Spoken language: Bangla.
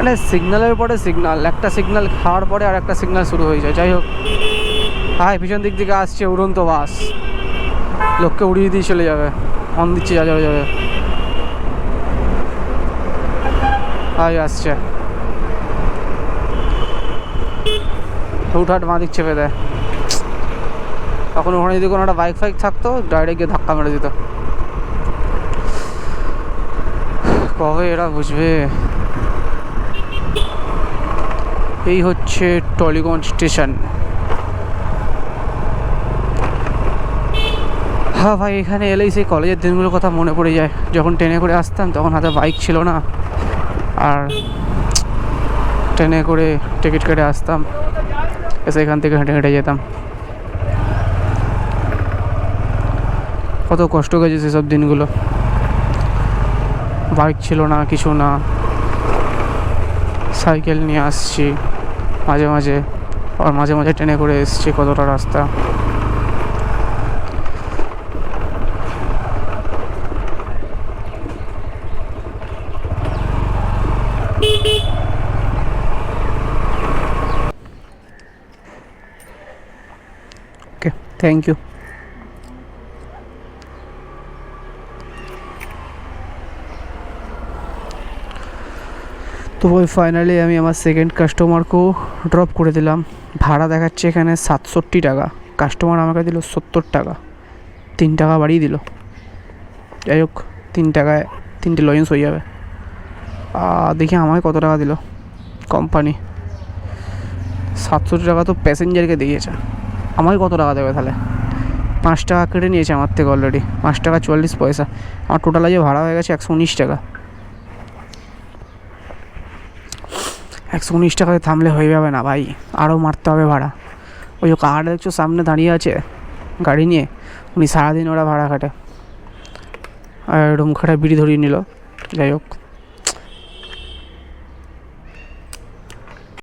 মানে সিগন্যালের পরে সিগন্যাল, একটা সিগন্যাল খাওয়ার পরে আর একটা সিগন্যাল শুরু হয়ে যায়। যাই হোক, হাই পিছন দিক থেকে আসছে উড়ন্ত বাস, লোককে উড়িয়ে দিয়ে চলে যাবে, হর্ন দিচ্ছে যা যাবে যাবে। হাই আসছে, হুটহাট বাঁ দিক চেপে দেয়। তখন ওখানে যদি কোনো একটা বাইক ফাইক থাকতো ডাইরেক্ট গিয়ে ধাক্কা মেরে দিত। কবে এরা বুঝবে? এই হচ্ছে টলিগঞ্জ স্টেশন। হ্যাঁ ভাই, এখানে এলেই সেই কলেজের দিনগুলোর কথা মনে পড়ে যায়। যখন ট্রেনে করে আসতাম তখন হাতে বাইক ছিল না, আর ট্রেনে করে টিকিট কেটে আসতাম, এসে এখান থেকে হেঁটে হেঁটে যেতাম। কত কষ্ট গেছে সেসব দিনগুলো। বাইক ছিল না, কিছু না, সাইকেল নিয়ে আসছি মাঝে মাঝে, আর মাঝে মাঝে ট্রেনে করে এসছি কতটা রাস্তা। ওকে, থ্যাংক ইউ। তো ওই ফাইনালি আমি আমার সেকেন্ড কাস্টমারকেও ড্রপ করে দিলাম। ভাড়া দেখাচ্ছে এখানে 67 টাকা, কাস্টমার আমাকে দিল 70 টাকা, 3 টাকা বাড়িয়ে দিল। যাই হোক, 3 টাকায় 3টে লঞ্চ হয়ে যাবে। দেখি আমাকে কত টাকা দিল কোম্পানি। 67 টাকা তো প্যাসেঞ্জারকে দিয়েছে, আমাকে কত টাকা দেবে তাহলে? 5 টাকা কেটে নিয়েছে আমার থেকে অলরেডি, 5 টাকা 44 পয়সা। আমার টোটাল আজ ভাড়া হয়ে গেছে 119 টাকা। 119 টাকায় থামলে হয়ে যাবে না ভাই, আরও মারতে হবে ভাড়া। ওই যে কাকাটা দেখছো সামনে দাঁড়িয়ে আছে গাড়ি নিয়ে, উনি সারাদিন ওরা ভাড়া খাটে, আর রুম খাটায় বিড়ি ধরিয়ে নিল। যাই হোক,